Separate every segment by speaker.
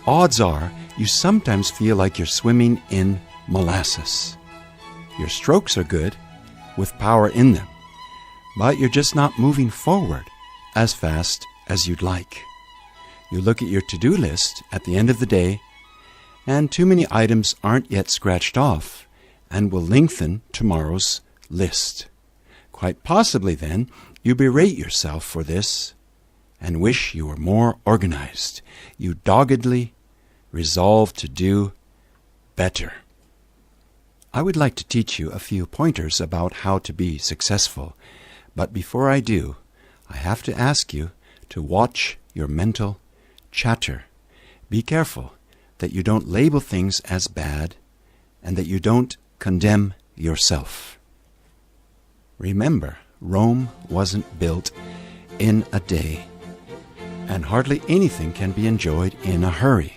Speaker 1: odds are you sometimes feel like you're swimming in molasses. Your strokes are good, with power in them, but you're just not moving forward as fast as you'd like. You look at your to-do list at the end of the day, and too many items aren't yet scratched off and will lengthen tomorrow's list. Quite possibly then, you berate yourself for this and wish you were more organized. You doggedly resolve to do better. I would like to teach you a few pointers about how to be successful, but before I do, I have to ask you to watch your mental chatter. Be careful that you don't label things as bad and that you don't condemn yourself. Remember, Rome wasn't built in a day, and hardly anything can be enjoyed in a hurry.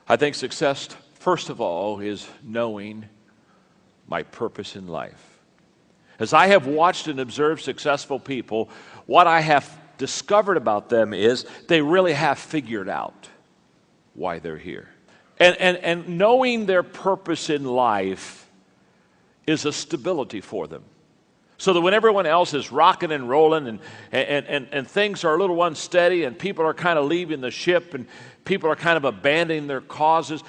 Speaker 2: I think success, first of all, is knowing my purpose in life. As I have watched and observed successful people, what I have discovered about them is they really have figured out why they're here. And knowing their purpose in life is a stability for them. So that when everyone else is rocking and rolling and things are a little unsteady and people are kind of leaving the ship and people are kind of abandoning their causes,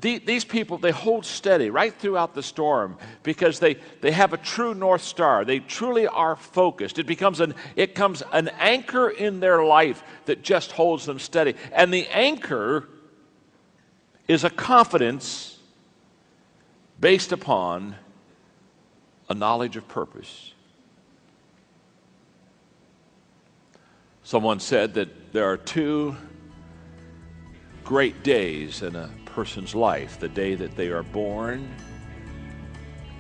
Speaker 2: these people, they hold steady right throughout the storm because they have a true North Star. They truly are focused. It becomes an anchor in their life that just holds them steady. And the anchor is a confidence based upon a knowledge of purpose. Someone said that there are two great days in a person's life: the day that they are born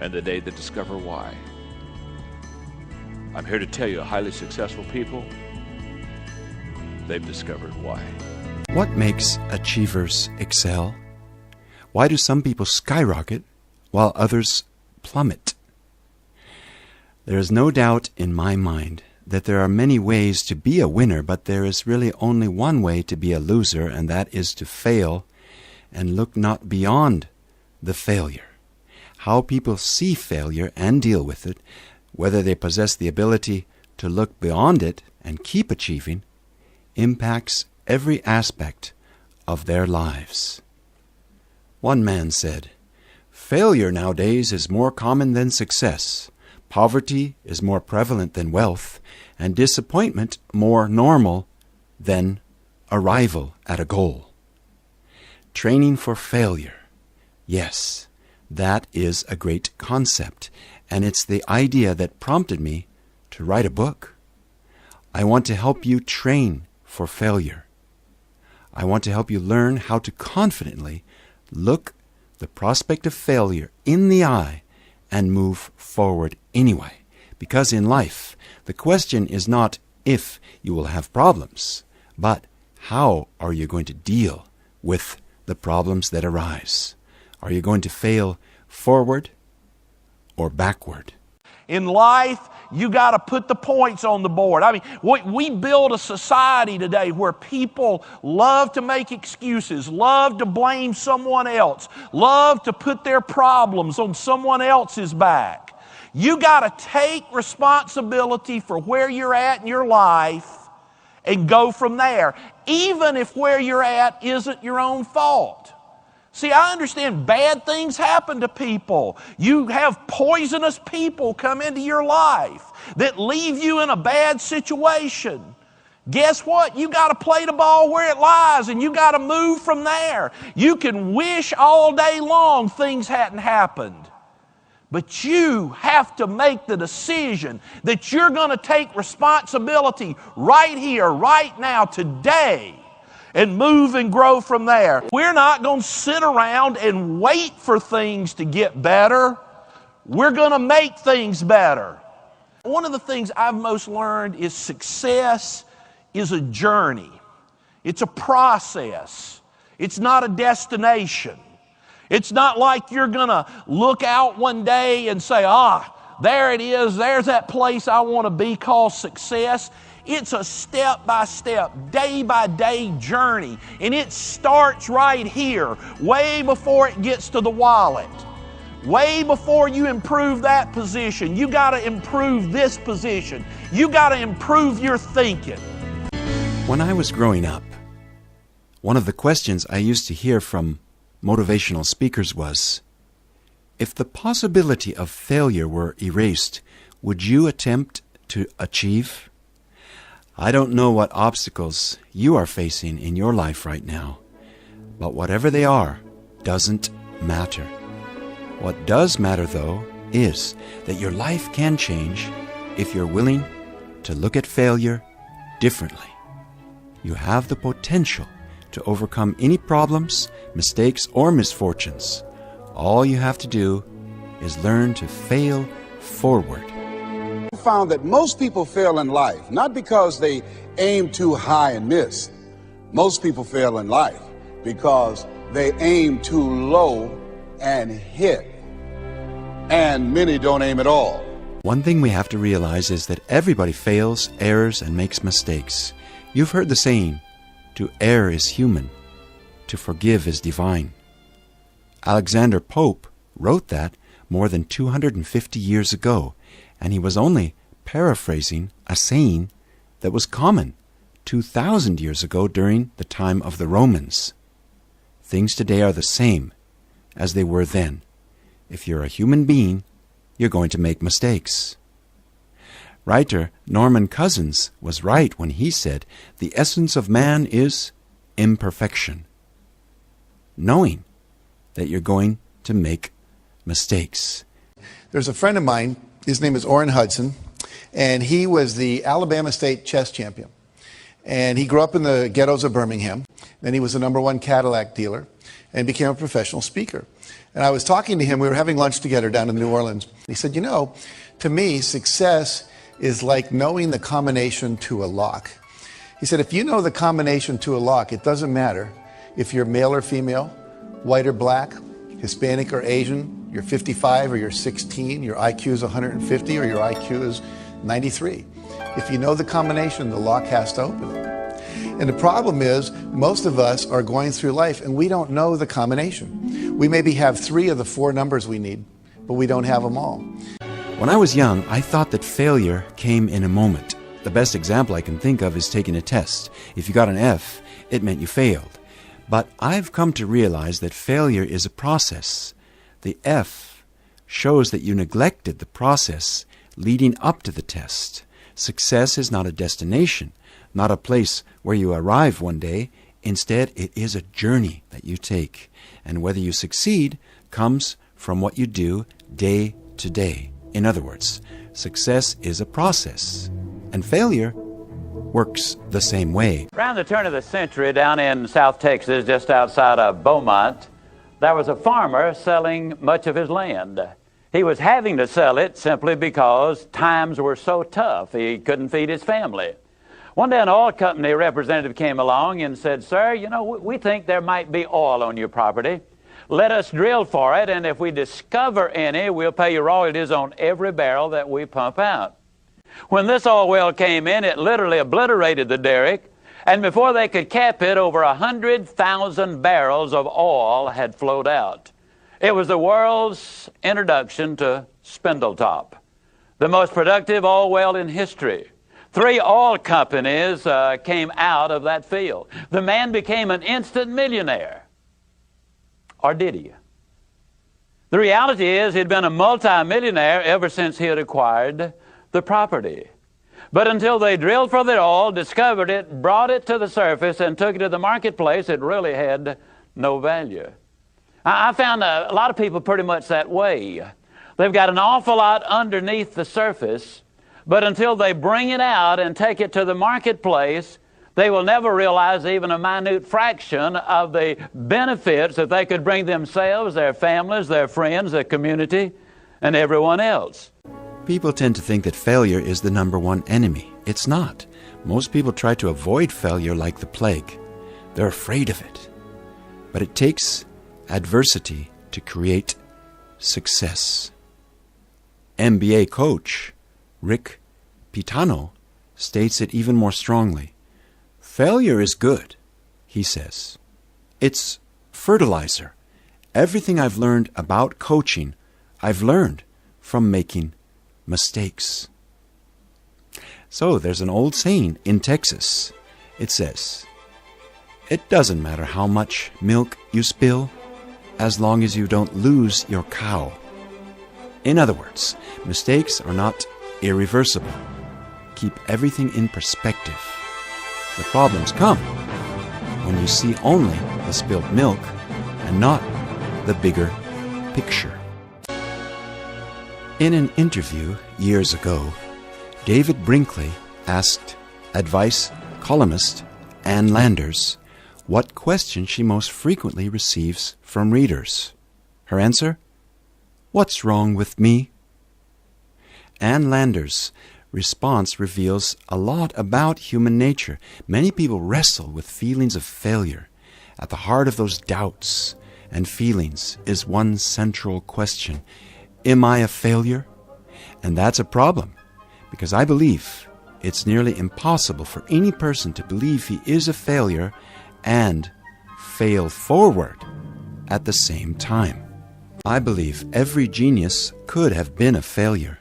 Speaker 2: and the day they discover why. I'm here to tell you, highly successful people, they've discovered why.
Speaker 1: What makes achievers excel? Why do some people skyrocket while others plummet? There is no doubt in my mind that there are many ways to be a winner, but there is really only one way to be a loser, and that is to fail and look not beyond the failure. How people see failure and deal with it, whether they possess the ability to look beyond it and keep achieving, impacts every aspect of their lives. One man said, "Failure nowadays is more common than success. Poverty is more prevalent than wealth, and disappointment more normal than arrival at a goal." Training for failure. Yes, that is a great concept, and it's the idea that prompted me to write a book. I want to help you train for failure. I want to help you learn how to confidently look the prospect of failure in the eye and move forward anyway. Because in life, the question is not if you will have problems, but how are you going to deal with the problems that arise? Are you going to fail forward or backward?
Speaker 3: In life, you got to put the points on the board. I mean, we build a society today where people love to make excuses, love to blame someone else, love to put their problems on someone else's back. You got to take responsibility for where you're at in your life and go from there, even if where you're at isn't your own fault. See, I understand bad things happen to people. You have poisonous people come into your life that leave you in a bad situation. Guess what? You got to play the ball where it lies, and you got to move from there. You can wish all day long things hadn't happened. But you have to make the decision that you're going to take responsibility right here, right now, today, and move and grow from there. We're not going to sit around and wait for things to get better. We're going to make things better. One of the things I've most learned is success is a journey. It's a process. It's not a destination. It's not like you're going to look out one day and say, there it is, there's that place I want to be called success. It's a step-by-step, day-by-day journey. And it starts right here, way before it gets to the wallet. Way before you improve that position, you got to improve this position. You got to improve your thinking.
Speaker 1: When I was growing up, one of the questions I used to hear from motivational speakers was, if the possibility of failure were erased, would you attempt to achieve? I don't know what obstacles you are facing in your life right now, but whatever they are doesn't matter. What does matter, though, is that your life can change if you're willing to look at failure differently. You have the potential to overcome any problems, mistakes, or misfortunes. All you have to do is learn to fail forward.
Speaker 4: I found that most people fail in life, not because they aim too high and miss. Most people fail in life because they aim too low and hit. And many don't aim at all.
Speaker 1: One thing we have to realize is that everybody fails, errs, and makes mistakes. You've heard the saying, to err is human, to forgive is divine. Alexander Pope wrote that more than 250 years ago, and he was only paraphrasing a saying that was common 2,000 years ago during the time of the Romans. Things today are the same as they were then. If you're a human being, you're going to make mistakes. Writer Norman Cousins was right when he said, the essence of man is imperfection. Knowing that you're going to make mistakes.
Speaker 5: There's a friend of mine, his name is Orrin Hudson, and he was the Alabama State chess champion. And he grew up in the ghettos of Birmingham. Then he was the #1 Cadillac dealer and became a professional speaker. And I was talking to him, we were having lunch together down in New Orleans. He said, you know, to me, success is like knowing the combination to a lock. He said, if you know the combination to a lock, it doesn't matter if you're male or female, white or black, Hispanic or Asian, you're 55 or you're 16, your IQ is 150 or your IQ is 93. If you know the combination, the lock has to open. And the problem is, most of us are going through life and we don't know the combination. We maybe have 3 of the 4 numbers we need, but we don't have them all.
Speaker 1: When I was young, I thought that failure came in a moment. The best example I can think of is taking a test. If you got an F, it meant you failed. But I've come to realize that failure is a process. The F shows that you neglected the process leading up to the test. Success is not a destination, not a place where you arrive one day. Instead, it is a journey that you take. And whether you succeed comes from what you do day to day. In other words, success is a process, and failure works the same way.
Speaker 6: Around the turn of the century, down in South Texas, just outside of Beaumont, there was a farmer selling much of his land. He was having to sell it simply because times were so tough. He couldn't feed his family. One day an oil company representative came along and said, sir, you know, we think there might be oil on your property. Let us drill for it, and if we discover any, we'll pay you royalties on every barrel that we pump out. When this oil well came in, it literally obliterated the derrick, and before they could cap it, over 100,000 barrels of oil had flowed out. It was the world's introduction to Spindletop, the most productive oil well in history. 3 oil companies came out of that field. The man became an instant millionaire. Or did he? The reality is he'd been a multi-millionaire ever since he had acquired the property. But until they drilled for the oil, discovered it, brought it to the surface, and took it to the marketplace, it really had no value. I found a lot of people pretty much that way. They've got an awful lot underneath the surface, but until they bring it out and take it to the marketplace, they will never realize even a minute fraction of the benefits that they could bring themselves, their families, their friends, their community, and everyone else.
Speaker 1: People tend to think that failure is the #1 enemy. It's not. Most people try to avoid failure like the plague. They're afraid of it. But it takes adversity to create success. NBA coach Rick Pitano states it even more strongly. Failure is good, he says. It's fertilizer. Everything I've learned about coaching, I've learned from making mistakes. So there's an old saying in Texas. It says, "It doesn't matter how much milk you spill, as long as you don't lose your cow." In other words, mistakes are not irreversible. Keep everything in perspective. The problems come when you see only the spilled milk and not the bigger picture. In an interview years ago, David Brinkley asked advice columnist Ann Landers what question she most frequently receives from readers. Her answer? "What's wrong with me?" Ann Landers' response reveals a lot about human nature. Many people wrestle with feelings of failure. At the heart of those doubts and feelings is one central question: am I a failure? And that's a problem, because I believe it's nearly impossible for any person to believe he is a failure and fail forward at the same time. I believe every genius could have been a failure.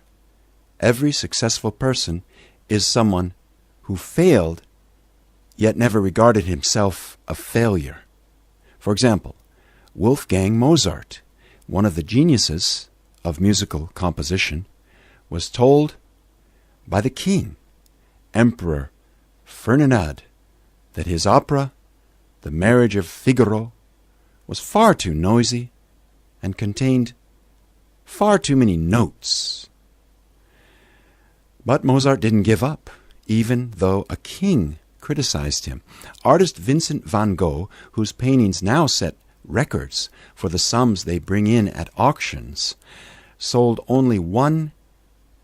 Speaker 1: Every successful person is someone who failed yet never regarded himself a failure. For example, Wolfgang Mozart, one of the geniuses of musical composition, was told by the king, Emperor Ferdinand, that his opera, The Marriage of Figaro, was far too noisy and contained far too many notes. But Mozart didn't give up, even though a king criticized him. Artist Vincent van Gogh, whose paintings now set records for the sums they bring in at auctions, sold only one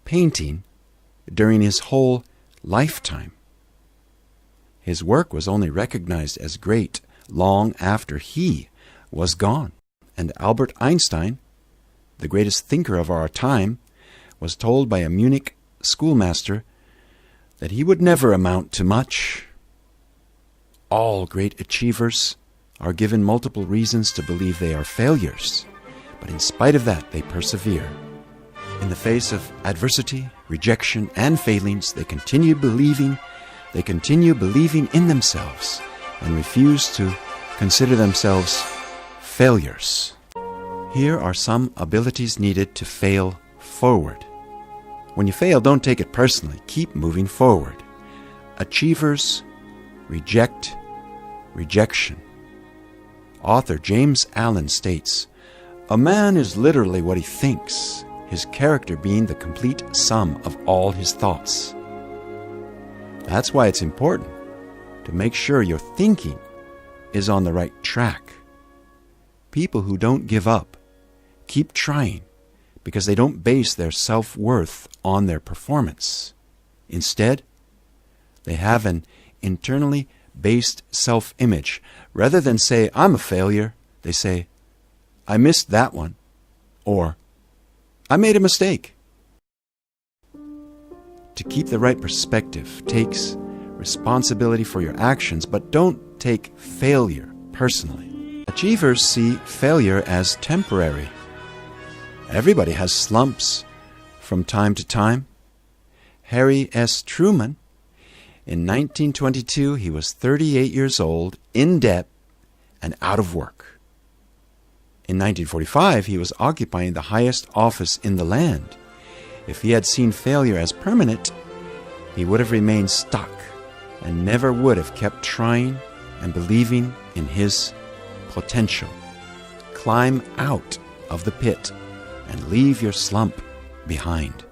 Speaker 1: painting during his whole lifetime. His work was only recognized as great long after he was gone. And Albert Einstein, the greatest thinker of our time, was told by a Munich schoolmaster that he would never amount to much. All great achievers are given multiple reasons to believe they are failures, but in spite of that, they persevere. In the face of adversity, rejection, and failings, they continue believing in themselves and refuse to consider themselves failures. Here are some abilities needed to fail forward. When you fail, don't take it personally. Keep moving forward. Achievers reject rejection. Author James Allen states, "A man is literally what he thinks, his character being the complete sum of all his thoughts." That's why it's important to make sure your thinking is on the right track. People who don't give up keep trying because they don't base their self-worth on their performance. Instead, they have an internally based self-image. Rather than say, "I'm a failure," they say, "I missed that one," or "I made a mistake." To keep the right perspective takes responsibility for your actions, but don't take failure personally. Achievers see failure as temporary. Everybody has slumps from time to time. Harry S. Truman, in 1922, he was 38 years old, in debt, and out of work. In 1945, he was occupying the highest office in the land. If he had seen failure as permanent, he would have remained stuck and never would have kept trying and believing in his potential. Climb out of the pit and leave your slump behind.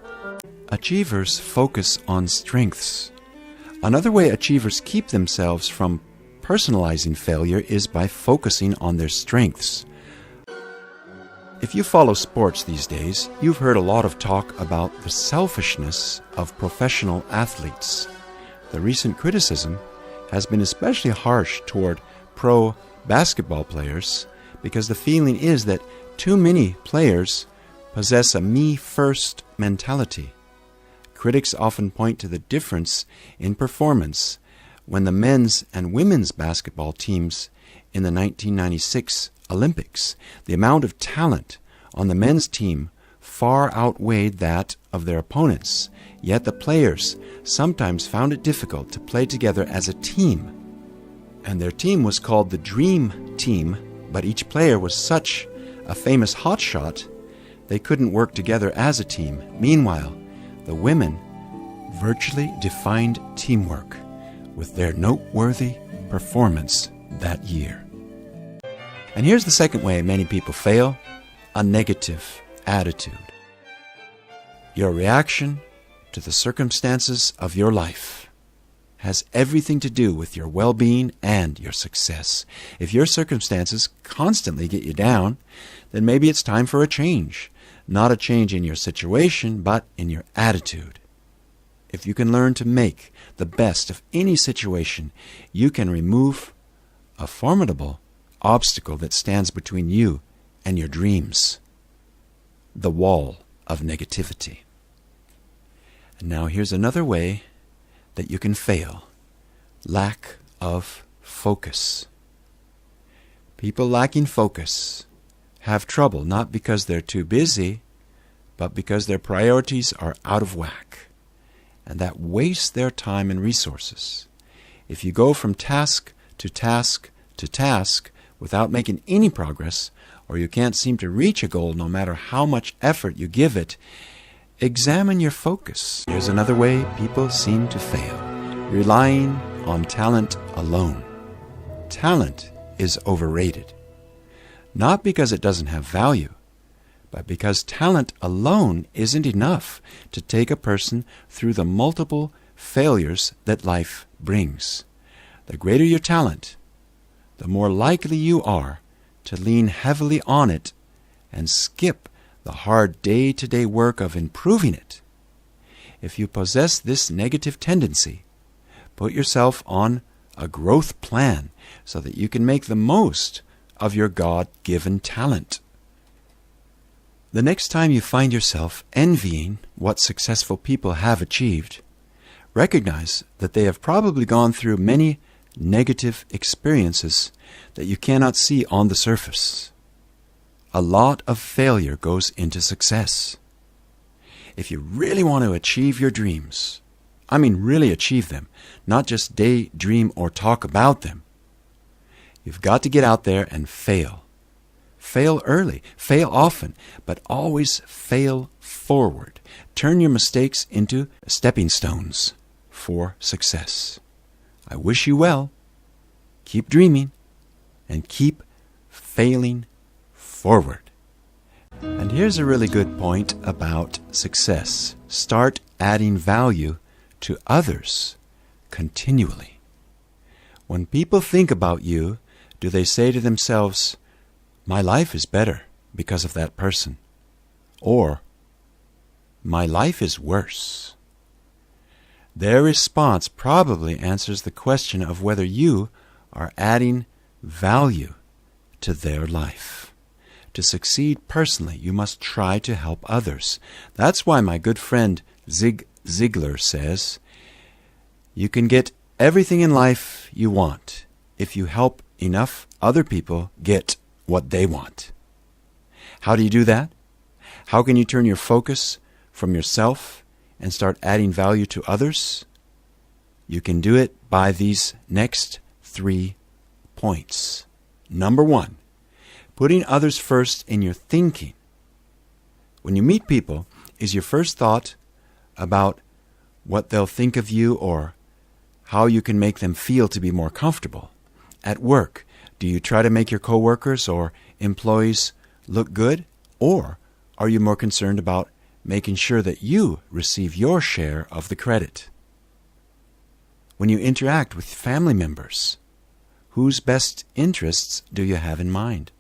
Speaker 1: Achievers focus on strengths. Another way achievers keep themselves from personalizing failure is by focusing on their strengths. If you follow sports these days, you've heard a lot of talk about the selfishness of professional athletes. The recent criticism has been especially harsh toward pro basketball players because the feeling is that too many players possess a me-first mentality. Critics often point to the difference in performance when the men's and women's basketball teams in the 1996 Olympics. The amount of talent on the men's team far outweighed that of their opponents, yet the players sometimes found it difficult to play together as a team. And their team was called the Dream Team, but each player was such a famous hotshot they couldn't work together as a team. Meanwhile, the women virtually defined teamwork with their noteworthy performance that year. And here's the second way many people fail: a negative attitude. Your reaction to the circumstances of your life has everything to do with your well-being and your success. If your circumstances constantly get you down, then maybe it's time for a change. Not a change in your situation, but in your attitude. If you can learn to make the best of any situation, you can remove a formidable obstacle that stands between you and your dreams: the wall of negativity. And now here's another way that you can fail: lack of focus. People lacking focus have trouble not because they're too busy, but because their priorities are out of whack, and that wastes their time and resources. If you go from task to task to task without making any progress, or you can't seem to reach a goal no matter how much effort you give it, examine your focus. Here's another way people seem to fail: relying on talent alone. Talent is overrated. Not because it doesn't have value, but because talent alone isn't enough to take a person through the multiple failures that life brings. The greater your talent, the more likely you are to lean heavily on it and skip the hard day-to-day work of improving it. If you possess this negative tendency, put yourself on a growth plan so that you can make the most of your God-given talent. The next time you find yourself envying what successful people have achieved, recognize that they have probably gone through many negative experiences that you cannot see on the surface. A lot of failure goes into success. If you really want to achieve your dreams, I mean really achieve them, not just daydream or talk about them, you've got to get out there and fail. Fail early, fail often, but always fail forward. Turn your mistakes into stepping stones for success. I wish you well. Keep dreaming and keep failing forward. And here's a really good point about success. Start adding value to others continually. When people think about you, do they say to themselves, "My life is better because of that person," or "My life is worse"? Their response probably answers the question of whether you are adding value to their life. To succeed personally, you must try to help others. That's why my good friend Zig Ziglar says, "You can get everything in life you want if you help enough other people get what they want." How do you do that? How can you turn your focus from yourself and start adding value to others? You can do it by these next 3 points. Number 1, putting others first in your thinking. When you meet people, is your first thought about what they'll think of you or how you can make them feel to be more comfortable? At work, do you try to make your coworkers or employees look good? Or are you more concerned about making sure that you receive your share of the credit? When you interact with family members, whose best interests do you have in mind?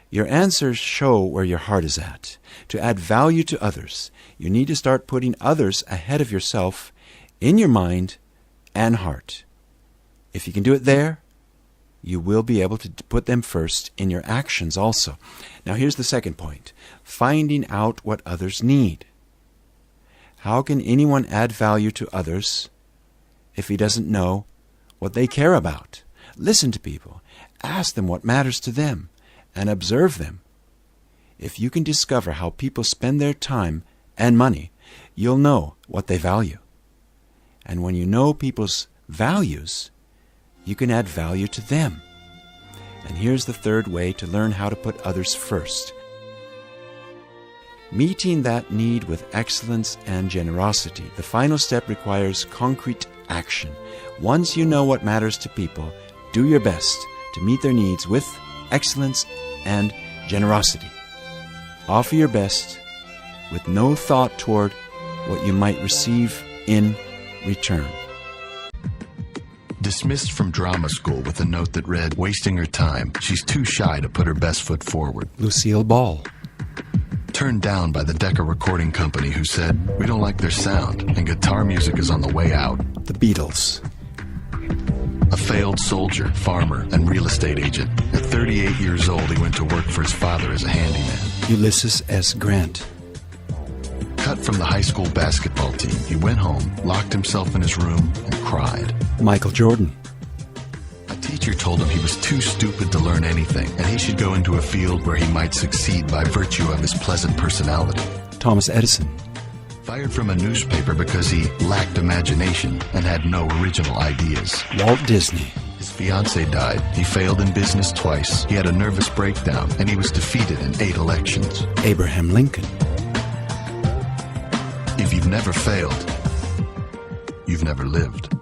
Speaker 1: Your answers show where your heart is at. To add value to others, you need to start putting others ahead of yourself in your mind and heart. If you can do it there, you will be able to put them first in your actions also. Now here's the second point: finding out what others need. How can anyone add value to others if he doesn't know what they care about? Listen to people. Ask them what matters to them and observe them. If you can discover how people spend their time and money, you'll know what they value. And when you know people's values, you can add value to them. And here's the third way to learn how to put others first. Meeting that need with excellence and generosity. The final step requires concrete action. Once you know what matters to people, do your best to meet their needs with excellence and generosity. Offer your best with no thought toward what you might receive in return.
Speaker 7: Dismissed from drama school with a note that read, "Wasting her time. She's too shy to put her best foot forward."
Speaker 1: Lucille Ball.
Speaker 7: Turned down by the Decca recording company who said, "We don't like their sound and guitar music is on the way out."
Speaker 1: The Beatles.
Speaker 7: A failed soldier, farmer, and real estate agent. At 38 years old, he went to work for his father as a handyman.
Speaker 1: Ulysses S. Grant.
Speaker 7: Cut from the high school basketball team, he went home, locked himself in his room, and cried.
Speaker 1: Michael Jordan.
Speaker 7: A teacher told him he was too stupid to learn anything, and he should go into a field where he might succeed by virtue of his pleasant personality.
Speaker 1: Thomas Edison.
Speaker 7: Fired from a newspaper because he lacked imagination and had no original ideas.
Speaker 1: Walt Disney.
Speaker 7: His fiancée died. He failed in business twice. He had a nervous breakdown, and he was defeated in 8 elections.
Speaker 1: Abraham Lincoln.
Speaker 7: If you've never failed, you've never lived.